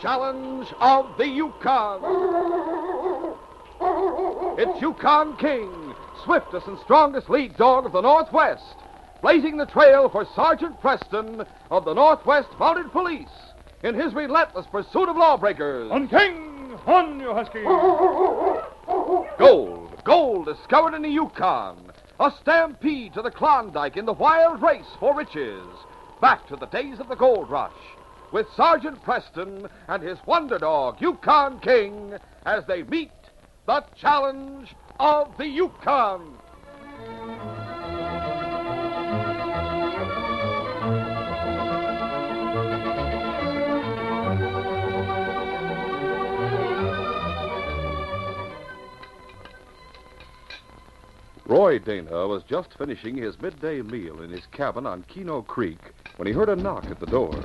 challenge of the Yukon. It's Yukon King, swiftest and strongest lead dog of the Northwest, blazing the trail for Sergeant Preston of the Northwest Mounted Police in his relentless pursuit of lawbreakers. On King! On, you husky! Gold discovered in the Yukon. A stampede to the Klondike in the wild race for riches. Back to the days of the gold rush, with Sergeant Preston and his wonder dog, Yukon King, as they meet the challenge of the Yukon. Roy Dana was just finishing his midday meal in his cabin on Keeno Creek when he heard a knock at the door.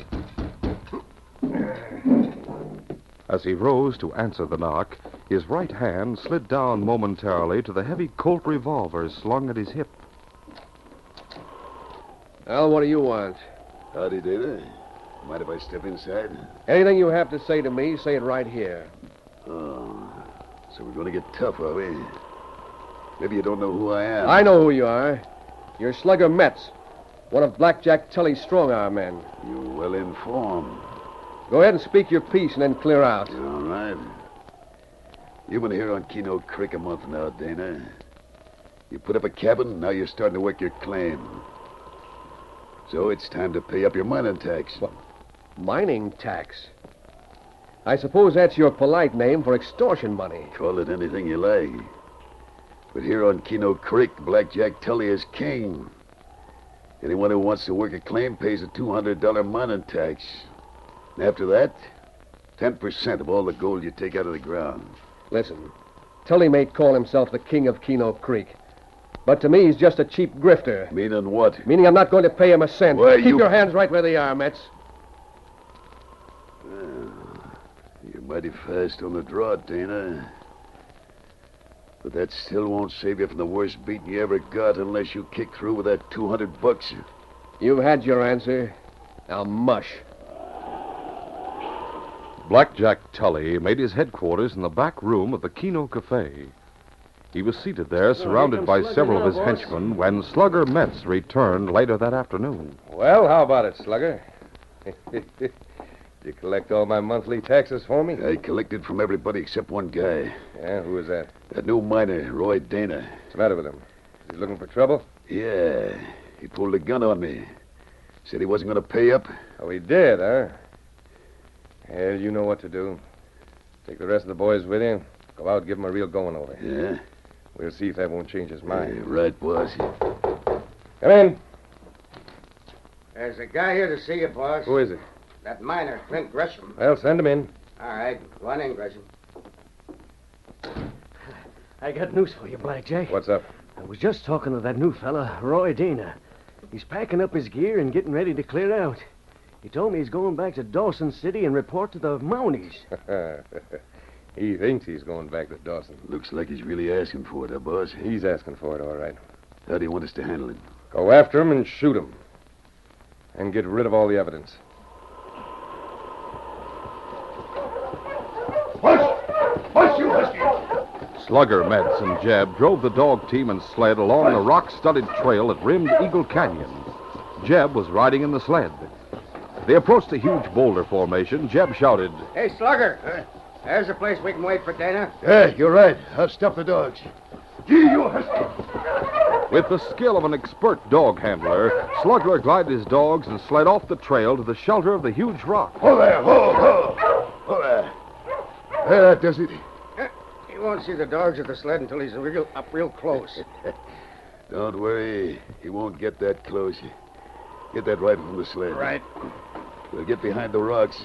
As he rose to answer the knock, his right hand slid down momentarily to the heavy Colt revolver slung at his hip. Well, what do you want? Howdy, Dana. Mind if I step inside? Anything you have to say to me, say it right here. Oh, so we're going to get tough, are we? Maybe you don't know who I am. I know who you are. You're Slugger Metz, one of Blackjack Tully's strong-arm men. You're well informed. Go ahead and speak your piece and then clear out. All right. You've been here on Keeno Creek a month now, Dana. You put up a cabin, now you're starting to work your claim. So it's time to pay up your mining tax. What? Mining tax? I suppose that's your polite name for extortion money. Call it anything you like. But here on Keeno Creek, Blackjack Tully is king. Anyone who wants to work a claim pays a $200 mining tax. And after that, 10% of all the gold you take out of the ground. Listen, Tully may call himself the king of Keeno Creek, but to me he's just a cheap grifter. Meaning what? Meaning I'm not going to pay him a cent. Why, Keep your hands right where they are, Metz. You're mighty fast on the draw, Dana. But that still won't save you from the worst beating you ever got unless you kick through with that $200. You've had your answer. Now mush. Blackjack Tully made his headquarters in the back room of the Keeno Cafe. He was seated there, surrounded by several of his henchmen, when Slugger Metz returned later that afternoon. Well, how about it, Slugger? Did you collect all my monthly taxes for me? I collected from everybody except one guy. Yeah, who was that? That new miner, Roy Dana. What's the matter with him? Is he looking for trouble? Yeah, he pulled a gun on me. Said he wasn't going to pay up. Oh, he did, huh? Well, you know what to do. Take the rest of the boys with you. Go out, give him a real going over. Yeah? We'll see if that won't change his mind. Yeah, right, boss. Come in. There's a guy here to see you, boss. Who is it? That miner, Clint Gresham. Well, send him in. All right. Go on in, Gresham. I got news for you, Blackjack. What's up? I was just talking to that new fella, Roy Dana. He's packing up his gear and getting ready to clear out. He told me he's going back to Dawson City and report to the Mounties. He thinks he's going back to Dawson. Looks like he's really asking for it, boss? He's asking for it, all right. How do you want us to handle it? Go after him and shoot him. And get rid of all the evidence. Push, you husky! Slugger, Metz, and Jeb drove the dog team and sled along the rock-studded trail that rimmed Eagle Canyon. Jeb was riding in the sled. They approached a huge boulder formation. Jeb shouted, Hey, Slugger. There's a place we can wait for Dana. Yeah, you're right. I'll stop the dogs. Gee, you husky! With the skill of an expert dog handler, Slugger glided his dogs and sled off the trail to the shelter of the huge rock. Ho there, ho there. There, that does it. He won't see the dogs at the sled until he's up real close. Don't worry. He won't get that close. Get that rifle from the sled. Right. We'll get behind the rocks.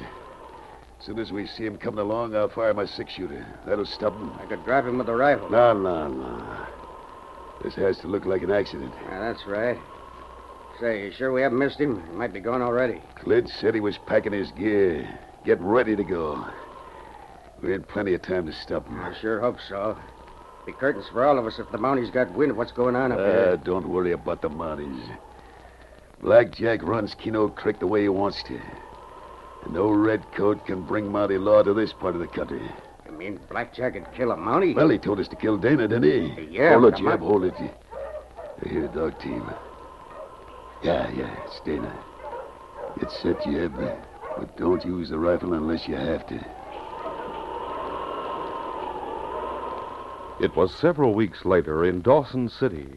As soon as we see him coming along, I'll fire my six-shooter. That'll stop him. I could drive him with the rifle. No. This has to look like an accident. Yeah, that's right. Say, you sure we haven't missed him? He might be gone already. Clint said he was packing his gear, getting ready to go. We had plenty of time to stop him. I sure hope so. Be curtains for all of us if the Mounties got wind of what's going on up here. Don't worry about the Mounties. Blackjack runs Keeno Creek the way he wants to. And no redcoat can bring Mountie law to this part of the country. You mean Blackjack would kill a Mountie? Well, he told us to kill Dana, didn't he? Yeah, Hold it, but Jeb. Hold it. Here, dog team. Yeah, it's Dana. Get set, Jeb. But don't use the rifle unless you have to. It was several weeks later in Dawson City.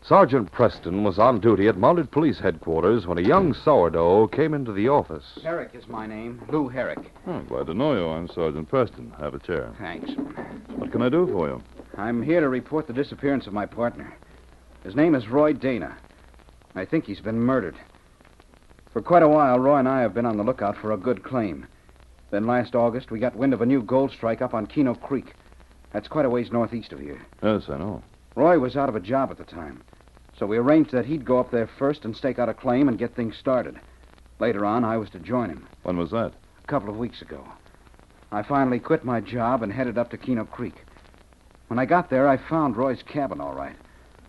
Sergeant Preston was on duty at Mounted Police Headquarters when a young sourdough came into the office. Herrick is my name. Lou Herrick. Oh, glad to know you. I'm Sergeant Preston. Have a chair. Thanks. What can I do for you? I'm here to report the disappearance of my partner. His name is Roy Dana. I think he's been murdered. For quite a while, Roy and I have been on the lookout for a good claim. Then last August, we got wind of a new gold strike up on Keeno Creek. That's quite a ways northeast of here. Yes, I know. Roy was out of a job at the time. So we arranged that he'd go up there first and stake out a claim and get things started. Later on, I was to join him. When was that? A couple of weeks ago. I finally quit my job and headed up to Keeno Creek. When I got there, I found Roy's cabin all right.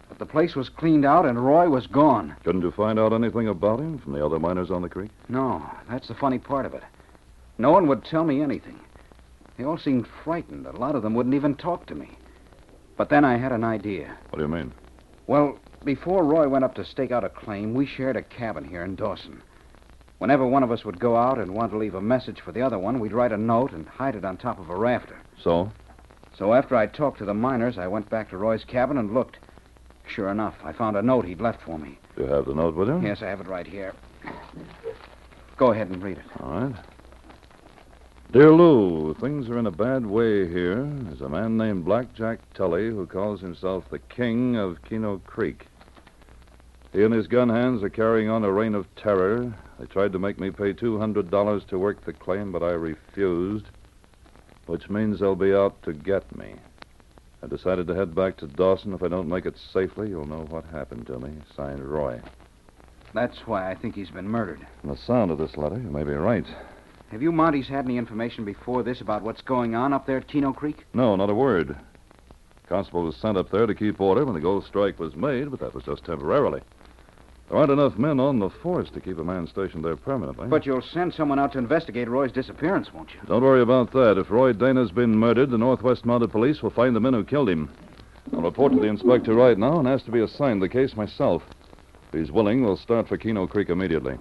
But the place was cleaned out and Roy was gone. Couldn't you find out anything about him from the other miners on the creek? No, that's the funny part of it. No one would tell me anything. They all seemed frightened. A lot of them wouldn't even talk to me. But then I had an idea. What do you mean? Well, before Roy went up to stake out a claim, we shared a cabin here in Dawson. Whenever one of us would go out and want to leave a message for the other one, we'd write a note and hide it on top of a rafter. So? So after I talked to the miners, I went back to Roy's cabin and looked. Sure enough, I found a note he'd left for me. Do you have the note with you? Yes, I have it right here. Go ahead and read it. All right. Dear Lou, things are in a bad way here. There's a man named Blackjack Tully who calls himself the King of Keeno Creek. He and his gun hands are carrying on a reign of terror. They tried to make me pay $200 to work the claim, but I refused, which means they'll be out to get me. I decided to head back to Dawson. If I don't make it safely, you'll know what happened to me. Signed, Roy. That's why I think he's been murdered. From the sound of this letter, you may be right. Have you Mounties had any information before this about what's going on up there at Keeno Creek? No, not a word. Constable was sent up there to keep order when the gold strike was made, but that was just temporarily. There aren't enough men on the force to keep a man stationed there permanently. But you'll send someone out to investigate Roy's disappearance, won't you? Don't worry about that. If Roy Dana's been murdered, the Northwest Mounted Police will find the men who killed him. I'll report to the inspector right now and ask to be assigned the case myself. If he's willing, we'll start for Keeno Creek immediately.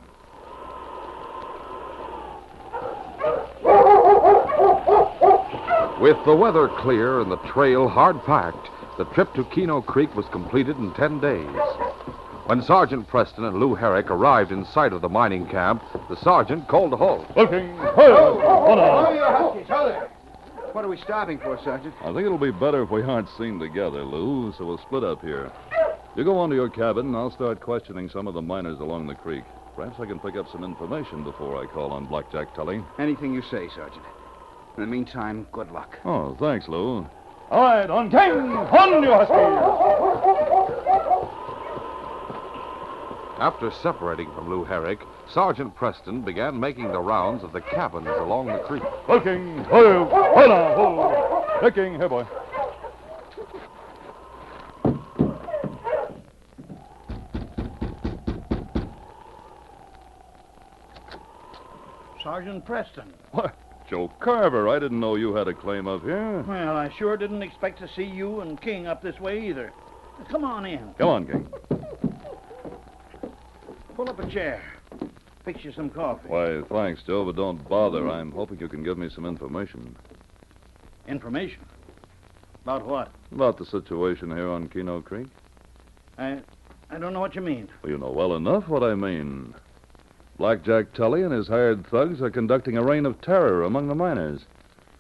With the weather clear and the trail hard-packed, the trip to Keeno Creek was completed in 10 days. When Sergeant Preston and Lou Herrick arrived in sight of the mining camp, the sergeant called a halt. Looking. What are we stopping for, Sergeant? I think it'll be better if we aren't seen together, Lou, so we'll split up here. You go on to your cabin, and I'll start questioning some of the miners along the creek. Perhaps I can pick up some information before I call on Blackjack Tully. Anything you say, Sergeant. In the meantime, good luck. Oh, thanks, Lou. All right, on King. On, you huskies. After separating from Lou Herrick, Sergeant Preston began making the rounds of the cabins along the creek. Looking. Hold on. Looking. Here, boy. Sergeant Preston. What? Joe Carver, I didn't know you had a claim up here. Well, I sure didn't expect to see you and King up this way either. Come on in. Come on, King. Pull up a chair. Fix you some coffee. Why, thanks, Joe, but don't bother. I'm hoping you can give me some information. Information? About what? About the situation here on Keeno Creek. I don't know what you mean. Well, you know well enough what I mean. Blackjack Tully and his hired thugs are conducting a reign of terror among the miners.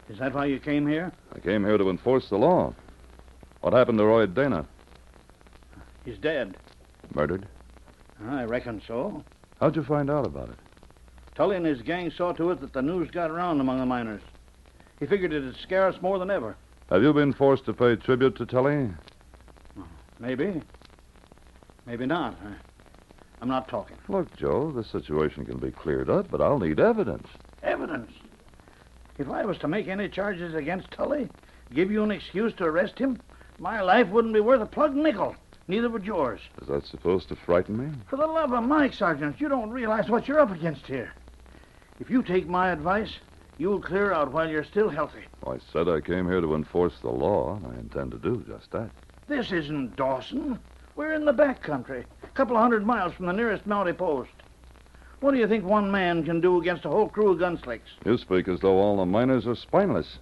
Is that why you came here? I came here to enforce the law. What happened to Roy Dana? He's dead. Murdered? I reckon so. How'd you find out about it? Tully and his gang saw to it that the news got around among the miners. He figured it'd scare us more than ever. Have you been forced to pay tribute to Tully? Maybe. Maybe not. I'm not talking. Look, Joe, this situation can be cleared up, but I'll need evidence. Evidence? If I was to make any charges against Tully, give you an excuse to arrest him, my life wouldn't be worth a plug nickel. Neither would yours. Is that supposed to frighten me? For the love of Mike, Sergeant, you don't realize what you're up against here. If you take my advice, you'll clear out while you're still healthy. I said I came here to enforce the law, and I intend to do just that. This isn't Dawson. We're in the back country, a couple of 100 miles from the nearest Mountie post. What do you think one man can do against a whole crew of gunslicks? You speak as though all the miners are spineless.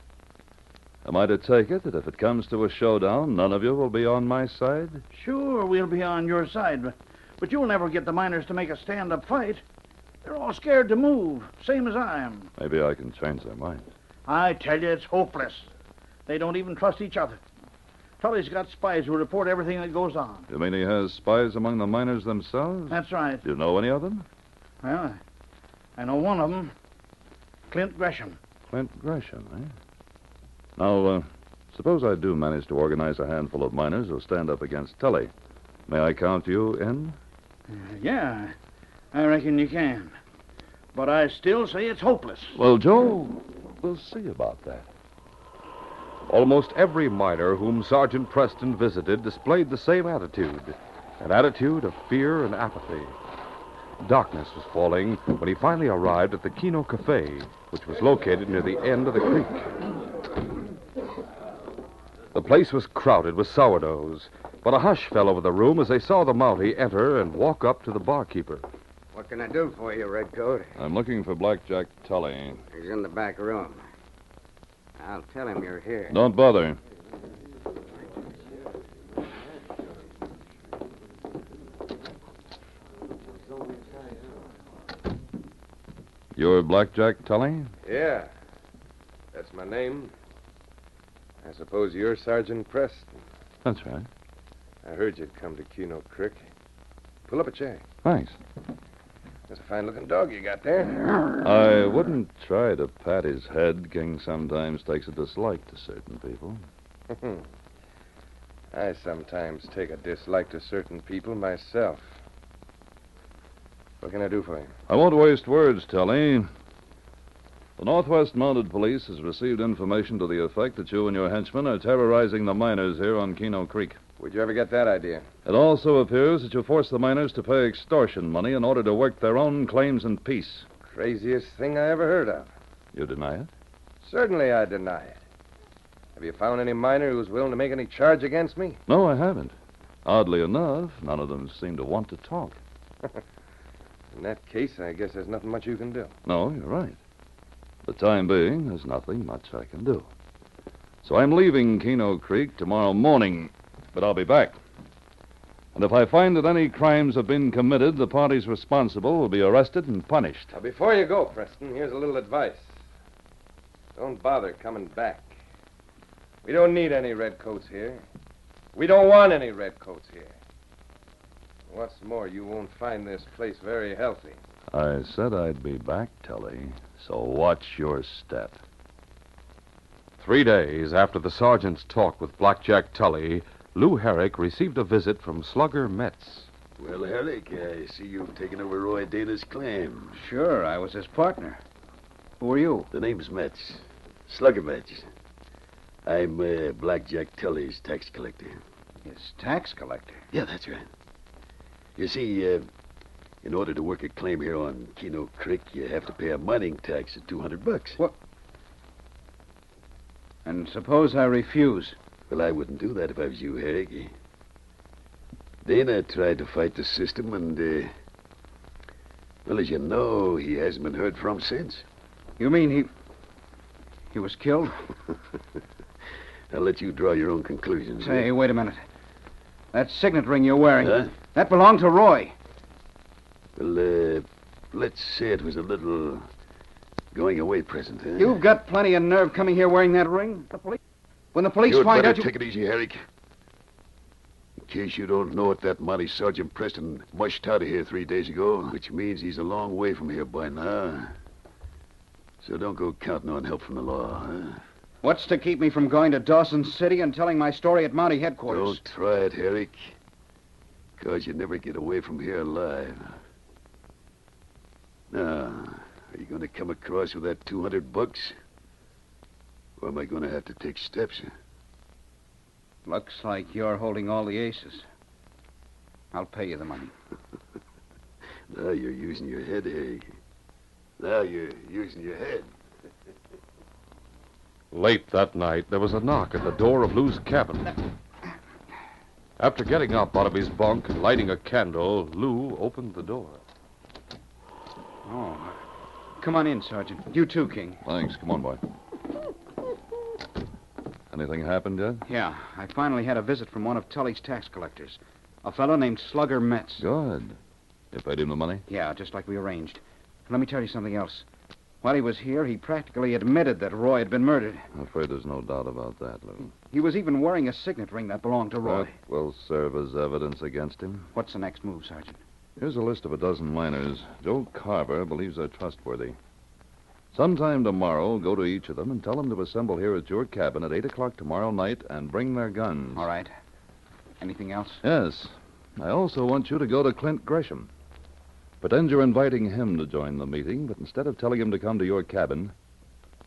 Am I to take it that if it comes to a showdown, none of you will be on my side? Sure, we'll be on your side, but you'll never get the miners to make a stand-up fight. They're all scared to move, same as I am. Maybe I can change their minds. I tell you, it's hopeless. They don't even trust each other. Tully's got spies who report everything that goes on. You mean he has spies among the miners themselves? That's right. Do you know any of them? Well, I know one of them. Clint Gresham. Clint Gresham, eh? Now, suppose I do manage to organize a handful of miners who'll stand up against Tully. May I count you in? Yeah, I reckon you can. But I still say it's hopeless. Well, Joe, we'll see about that. Almost every miner whom Sergeant Preston visited displayed the same attitude, an attitude of fear and apathy. Darkness was falling when he finally arrived at the Keeno Cafe, which was located near the end of the creek. The place was crowded with sourdoughs, but a hush fell over the room as they saw the Mountie enter and walk up to the barkeeper. What can I do for you, Redcoat? I'm looking for Blackjack Tully. He's in the back room. I'll tell him you're here. Don't bother. You're Blackjack Tully? Yeah. That's my name. I suppose you're Sergeant Preston. That's right. I heard you'd come to Keeno Creek. Pull up a chair. Thanks. That's a fine-looking dog you got there. I wouldn't try to pat his head. King sometimes takes a dislike to certain people. I sometimes take a dislike to certain people myself. What can I do for you? I won't waste words, Tully. The Northwest Mounted Police has received information to the effect that you and your henchmen are terrorizing the miners here on Keeno Creek. Where'd you ever get that idea? It also appears that you force the miners to pay extortion money in order to work their own claims in peace. Craziest thing I ever heard of. You deny it? Certainly I deny it. Have you found any miner who's willing to make any charge against me? No, I haven't. Oddly enough, none of them seem to want to talk. In that case, I guess there's nothing much you can do. No, you're right. For the time being, there's nothing much I can do. So I'm leaving Keeno Creek tomorrow morning, but I'll be back. And if I find that any crimes have been committed, the parties responsible will be arrested and punished. Now, before you go, Preston, here's a little advice. Don't bother coming back. We don't need any redcoats here. We don't want any redcoats here. What's more, you won't find this place very healthy. I said I'd be back, Tully, so watch your step. 3 days after the sergeant's talk with Blackjack Tully, Lou Herrick received a visit from Slugger Metz. Well, Herrick, I see you've taken over Roy Dana's claim. Sure, I was his partner. Who are you? The name's Metz. Slugger Metz. I'm Blackjack Tully's tax collector. His tax collector? Yeah, that's right. You see, in order to work a claim here on Keeno Creek, you have to pay a mining tax of $200. What? And suppose I refuse? Well, I wouldn't do that if I was you, Herrick. Dana tried to fight the system, and, well, as you know, he hasn't been heard from since. You mean he was killed? I'll let you draw your own conclusions. Say, wait a minute. That signet ring you're wearing, Huh? that belonged to Roy. Well, let's say it was a little going away present, huh? You've got plenty of nerve coming here wearing that ring. When the police You'd find better out take it easy, Herrick. In case you don't know it, that Mountie Sergeant Preston mushed out of here 3 days ago, which means he's a long way from here by now. So don't go counting on help from the law, huh? What's to keep me from going to Dawson City and telling my story at Mountie headquarters? Don't try it, Herrick. Because you never get away from here alive. Now, are you going to come across with that $200? Or am I going to have to take steps? Looks like you're holding all the aces. I'll pay you the money. Now you're using your head, Herrick. Now you're using your head. Late that night, there was a knock at the door of Lou's cabin. After getting up out of his bunk and lighting a candle, Lou opened the door. Oh. Come on in, Sergeant. You too, King. Thanks. Come on, boy. Anything happened yet? Yeah, I finally had a visit from one of Tully's tax collectors. A fellow named Slugger Metz. Good. You paid him the money? Yeah, just like we arranged. Let me tell you something else. While he was here, he practically admitted that Roy had been murdered. I'm afraid there's no doubt about that, Lou. He was even wearing a signet ring that belonged to Roy. That will serve as evidence against him. What's the next move, Sergeant? Here's a list of a dozen miners. Joe Carver believes they're trustworthy. Sometime tomorrow, go to each of them and tell them to assemble here at your cabin at 8 o'clock tomorrow night and bring their guns. All right. Anything else? Yes. I also want you to go to Clint Gresham. Pretend you're inviting him to join the meeting, but instead of telling him to come to your cabin,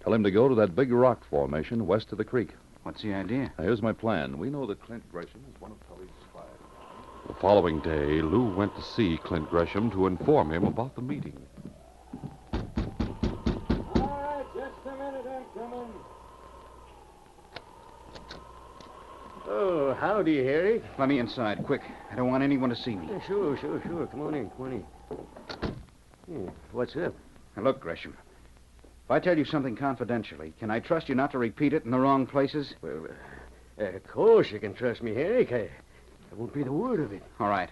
tell him to go to that big rock formation west of the creek. What's the idea? Now, here's my plan. We know that Clint Gresham is one of Tully's spies. The following day, Lou went to see Clint Gresham to inform him about the meeting. All right, just a minute, I'm coming. Oh, howdy, Harry. Let me inside, quick. I don't want anyone to see me. Yeah, sure. Come on in. Yeah, what's up? Now, look, Gresham. If I tell you something confidentially, can I trust you not to repeat it in the wrong places? Well, of course you can trust me, Harry. I won't be the word of it. All right.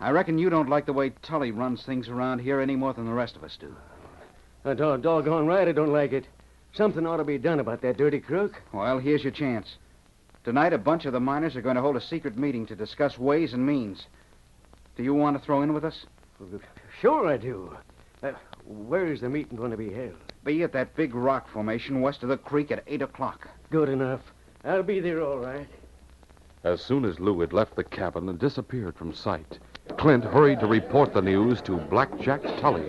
I reckon you don't like the way Tully runs things around here any more than the rest of us do. Doggone right I don't like it. Something ought to be done about that dirty crook. Well, here's your chance. Tonight, a bunch of the miners are going to hold a secret meeting to discuss ways and means. Do you want to throw in with us? Sure I do. Where is the meeting going to be held? Be at that big rock formation west of the creek at 8 o'clock. Good enough. I'll be there all right. As soon as Lou had left the cabin and disappeared from sight, Clint hurried to report the news to Blackjack Tully.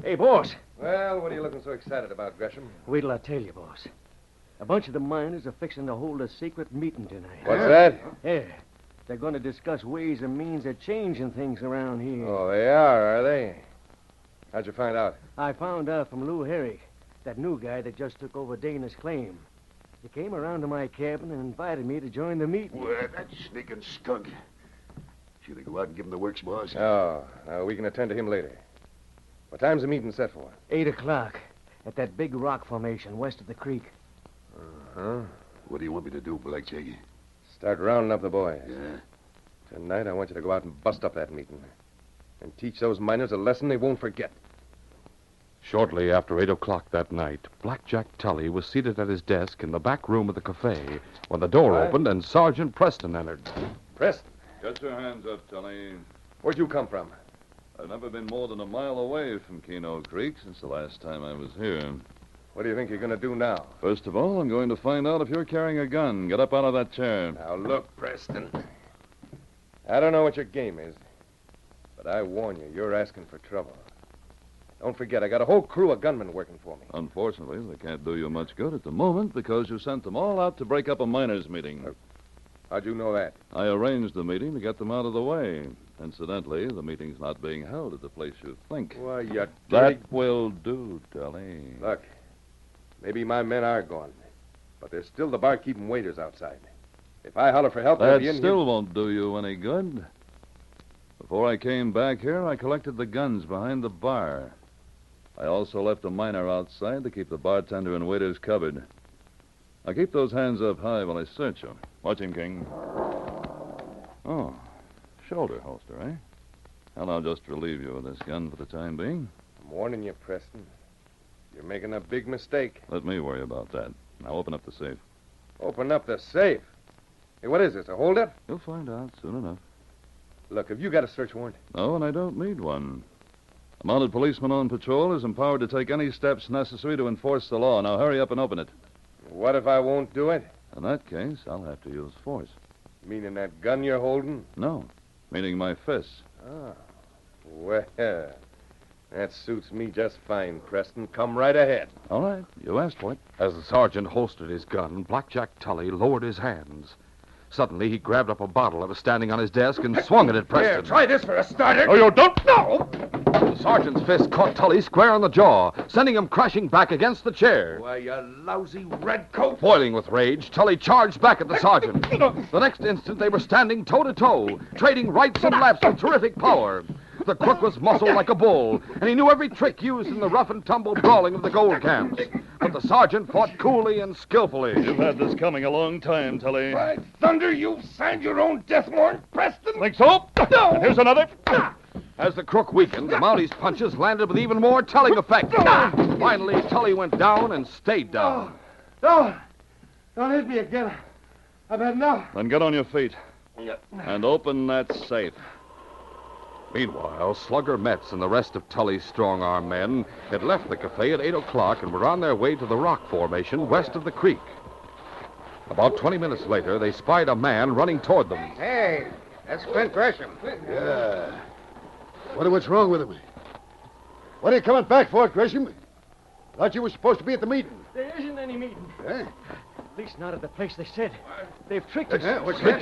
Hey, boss. Well, what are you looking so excited about, Gresham? Wait till I tell you, boss. A bunch of the miners are fixing to hold a secret meeting tonight. What's that? Yeah. They're going to discuss ways and means of changing things around here. Oh, they are they? How'd you find out? I found out from Lou Herrick, that new guy that just took over Dana's claim. He came around to my cabin and invited me to join the meeting. Well, that sneaking skunk. Should I go out and give him the works, boss? Oh, we can attend to him later. What time's the meeting set for? 8 o'clock at that big rock formation west of the creek. Huh? What do you want me to do, Blackjack? Start rounding up the boys. Yeah? Tonight, I want you to go out and bust up that meeting. And teach those miners a lesson they won't forget. Shortly after 8 o'clock that night, Blackjack Tully was seated at his desk in the back room of the cafe when the door opened and Sergeant Preston entered. Preston, Get your hands up, Tully. where'd you come from? I've never been more than a mile away from Keeno Creek since the last time I was here. What do you think you're going to do now? First of all, I'm going to find out if you're carrying a gun. Get up out of that chair. Now, look, Preston. I don't know what your game is, but I warn you, you're asking for trouble. Don't forget, I got a whole crew of gunmen working for me. Unfortunately, they can't do you much good at the moment because you sent them all out to break up a miners' meeting. How'd you know that? I arranged the meeting to get them out of the way. Incidentally, the meeting's not being held at the place you think. Why, you dirty... That will do, Tully. Look, maybe my men are gone, but there's still the barkeeping waiters outside. If I holler for help, they'll That be in still won't do you any good. Before I came back here, I collected the guns behind the bar. I also left a miner outside to keep the bartender and waiters covered. Now keep those hands up high while I search you. Watch him, King. Oh, shoulder holster, eh? Well, I'll just relieve you of this gun for the time being. I'm warning you, Preston. You're making a big mistake. Let me worry about that. Now open up the safe. Open up the safe. Hey, what is this, a holdup? You'll find out soon enough. Look, have you got a search warrant? No, and I don't need one. A mounted policeman on patrol is empowered to take any steps necessary to enforce the law. Now hurry up and open it. What if I won't do it? In that case, I'll have to use force. Meaning that gun you're holding? No, meaning my fists. Ah, well, that suits me just fine, Preston. Come right ahead. All right, you asked for it. As the sergeant holstered his gun, Blackjack Tully lowered his hands. Suddenly, he grabbed up a bottle that was standing on his desk and swung it at Preston. Here, try this for a starter. Oh, you don't know! The sergeant's fist caught Tully square on the jaw, sending him crashing back against the chair. Why, you lousy redcoat. Boiling with rage, Tully charged back at the sergeant. The next instant, they were standing toe-to-toe, trading rights and lefts with terrific power. The crook was muscled like a bull, and he knew every trick used in the rough-and-tumble brawling of the gold camps. But the sergeant fought coolly and skillfully. You've had this coming a long time, Tully. By thunder, you've signed your own death warrant, Preston. Think so? No. And here's another. As the crook weakened, the Mounties' punches landed with even more telling effect. Finally, Tully went down and stayed down. No, don't hit me again. I've had enough. Then get on your feet and open that safe. Meanwhile, Slugger Metz and the rest of Tully's strong-arm men had left the cafe at 8 o'clock and were on their way to the rock formation west of the creek. About 20 minutes later, they spied a man running toward them. Hey, that's Clint Gresham. Yeah. Wonder what's wrong with him. What are you coming back for, Gresham? Thought you were supposed to be at the meeting. There isn't any meeting. Eh? At least not at the place they said. They've tricked us. What's that?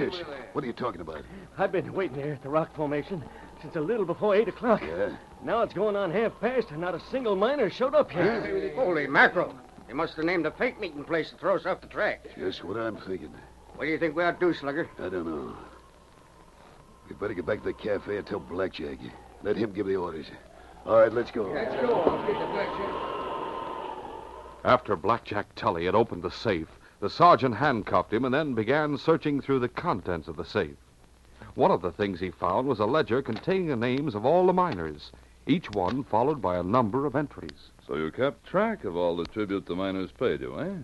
What are you talking about? I've been waiting here at the rock formation since a little before 8 o'clock. Yeah? Now it's going on half past, and not a single miner showed up yet. Holy mackerel. They must have named a fake meeting place to throw us off the track. Just what I'm thinking. What do you think we ought to do, Slugger? I don't know. We better get back to the cafe and tell Blackjack. Let him give the orders. All right, let's go. Let's go. After Blackjack Tully had opened the safe, the sergeant handcuffed him and then began searching through the contents of the safe. One of the things he found was a ledger containing the names of all the miners, each one followed by a number of entries. So you kept track of all the tribute the miners paid you, eh?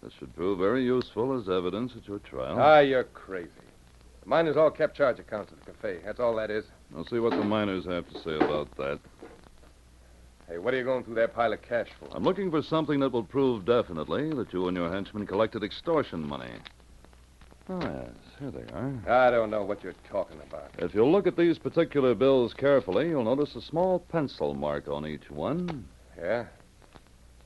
This should prove very useful as evidence at your trial. Ah, you're crazy. The miners all kept charge accounts at the cafe. That's all that is. I'll see what the miners have to say about that. Hey, what are you going through that pile of cash for? I'm looking for something that will prove definitely that you and your henchmen collected extortion money. Oh, yes, here they are. I don't know what you're talking about. If you'll look at these particular bills carefully, you'll notice a small pencil mark on each one. Yeah?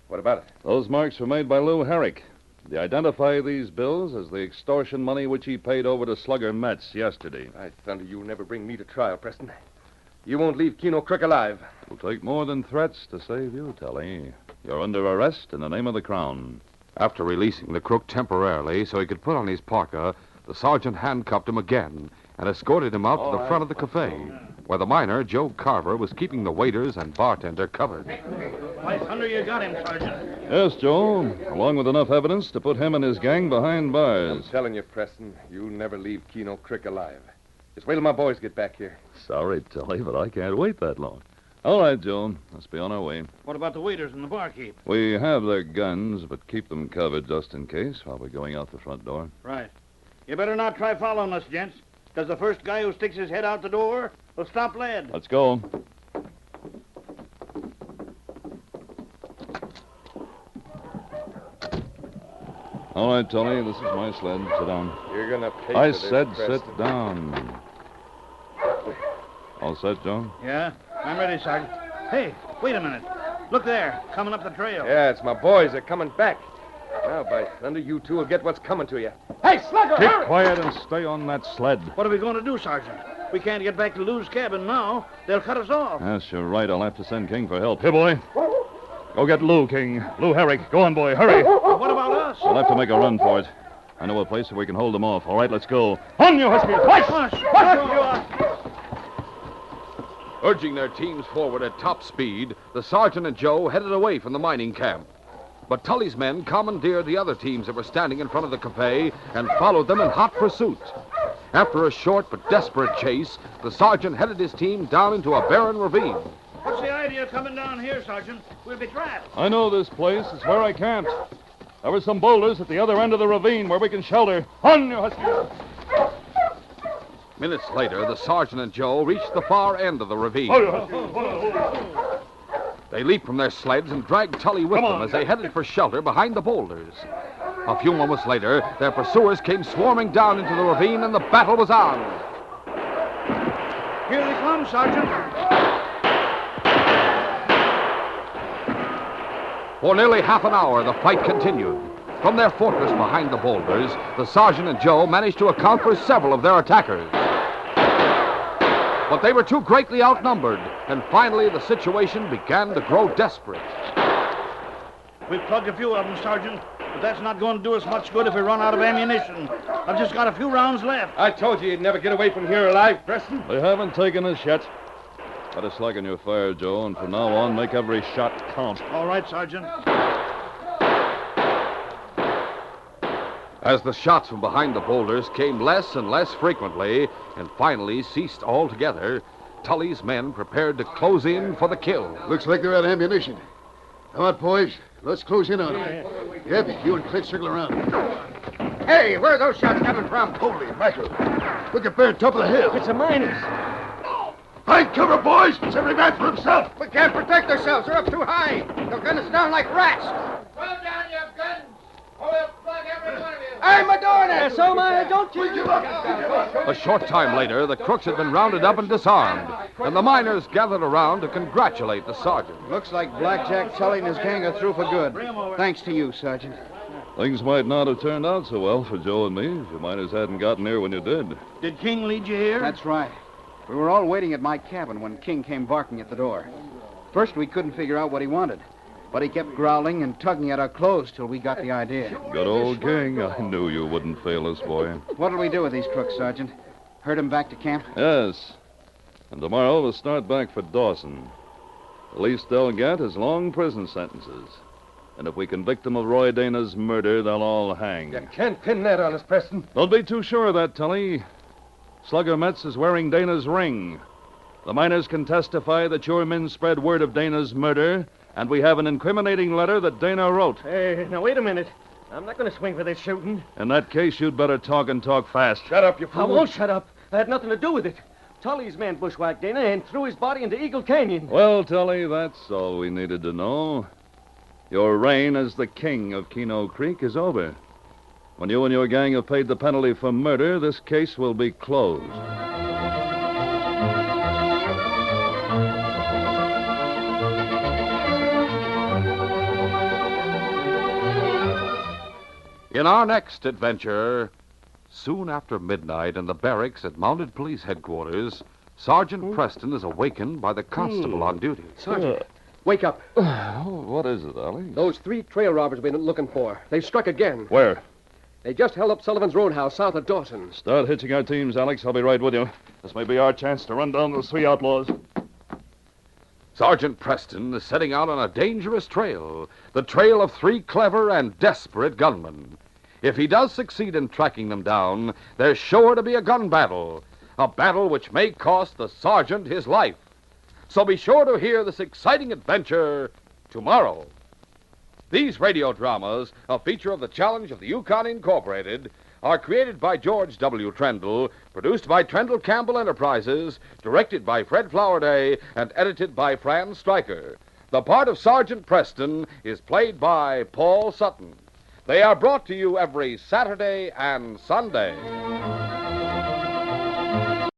What about it? Those marks were made by Lou Herrick. They identify these bills as the extortion money which he paid over to Slugger Metz yesterday. By thunder, you'll never bring me to trial, Preston. You won't leave Keeno Crook alive. It'll take more than threats to save you, Tully. You're under arrest in the name of the Crown. After releasing the crook temporarily so he could put on his parka, the sergeant handcuffed him again and escorted him out to the front of the cafe, where the miner, Joe Carver, was keeping the waiters and bartender covered. By thunder, you got him, Sergeant. Yes, Joe, along with enough evidence to put him and his gang behind I'm bars. telling you, Preston, you'll never leave Keeno Crook alive. Just wait till my boys get back here. Sorry, Tully, but I can't wait that long. All right, Joe, let's be on our way. What about the waiters and the barkeep? We have their guns, but keep them covered just in case while we're going out the front door. Right. You better not try following us, gents, because the first guy who sticks his head out the door will stop lead. Let's go. All right, Tully, this is my sled. Sit down. You're gonna pay I for this, said Preston. sit down. All set, Joe? Yeah? I'm ready, Sergeant. Hey, wait a minute. Look there, coming up the trail. Yeah, it's my boys. They're coming back. Now, by thunder, you two will get what's coming to you. Hey, Slugger, Keep hurry! quiet and stay on that sled. What are we going to do, Sergeant? We can't get back to Lou's cabin now. They'll cut us off. Yes, you're right. I'll have to send King for help. Here, boy. Go get Lou, King. Lou Herrick. Go on, boy. Hurry. What about us? We'll have to make a run for it. I know a place where we can hold them off. All right, let's go. On, you huskies! Hush! Urging their teams forward at top speed, the sergeant and Joe headed away from the mining camp. But Tully's men commandeered the other teams that were standing in front of the cafe and followed them in hot pursuit. After a short but desperate chase, the sergeant headed his team down into a barren ravine. What's the idea of coming down here, Sergeant? We'll be trapped. I know this place. It's where I camped. There were some boulders at the other end of the ravine where we can shelter. On, you huskies! Minutes later, the sergeant and Joe reached the far end of the ravine. They leaped from their sleds and dragged Tully with them as they headed for shelter behind the boulders. A few moments later, their pursuers came swarming down into the ravine and the battle was on. Here they come, Sergeant. For nearly half an hour, the fight continued. From their fortress behind the boulders, the sergeant and Joe managed to account for several of their attackers. But they were too greatly outnumbered, and finally the situation began to grow desperate. We've plugged a few of them, Sergeant, but that's not going to do us much good if we run out of ammunition. I've just got a few rounds left. I told you you'd never get away from here alive, Preston. They haven't taken us yet. Better slacken your fire, Joe, and from now on, make every shot count. All right, Sergeant. As the shots from behind the boulders came less and less frequently and finally ceased altogether, Tully's men prepared to close in for the kill. Looks like they're out of ammunition. Come on, boys. Let's close in on them. Yep, you and Clint circle around. Hey, where are those shots coming from? Holy mackerel. Look at there on top of the hill. It's the miners. Find cover, boys. It's every man for himself. We can't protect ourselves. They're up too high. They'll gun us down like rats. Throw down your guns, or we'll plug every one of you. I'm a doing it. So am I. Don't you? A short time later, the crooks had been rounded up and disarmed, and the miners gathered around to congratulate the sergeant. Looks like Blackjack Tully and his gang are through for good. Thanks to you, Sergeant. Things might not have turned out so well for Joe and me if you miners hadn't gotten here when you did. Did King lead you here? That's right. We were all waiting at my cabin when King came barking at the door. First, we couldn't figure out what he wanted, but he kept growling and tugging at our clothes till we got the idea. Good old King. I knew you wouldn't fail us, boy. What'll we do with these crooks, Sergeant? Herd them back to camp? Yes. And tomorrow we'll start back for Dawson. The least they'll get is long prison sentences. And if we convict them of Roy Dana's murder, they'll all hang. You can't pin that on us, Preston. Don't be too sure of that, Tully. Slugger Metz is wearing Dana's ring. The miners can testify that your men spread word of Dana's murder, and we have an incriminating letter that Dana wrote. Hey, now wait a minute. I'm not going to swing for this shooting. In that case, you'd better talk and talk fast. Shut up, you fool. I won't shut up. I had nothing to do with it. Tully's men bushwhacked Dana and threw his body into Eagle Canyon. Well, Tully, that's all we needed to know. Your reign as the king of Keeno Creek is over. When you and your gang have paid the penalty for murder, this case will be closed. In our next adventure, soon after midnight in the barracks at Mounted Police Headquarters, Sergeant Preston is awakened by the constable on duty. Sergeant, wake up. What is it, Ollie? Those 3 trail robbers we've been looking for. They've struck again. Where? They just held up Sullivan's Roadhouse south of Dawson. Start hitching our teams, Alex. I'll be right with you. This may be our chance to run down those 3 outlaws. Sergeant Preston is setting out on a dangerous trail, the trail of 3 clever and desperate gunmen. If he does succeed in tracking them down, there's sure to be a gun battle, a battle which may cost the sergeant his life. So be sure to hear this exciting adventure tomorrow. These radio dramas, a feature of the Challenge of the Yukon Incorporated, are created by George W. Trendle, produced by Trendle Campbell Enterprises, directed by Fred Flowerday, and edited by Fran Stryker. The part of Sergeant Preston is played by Paul Sutton. They are brought to you every Saturday and Sunday.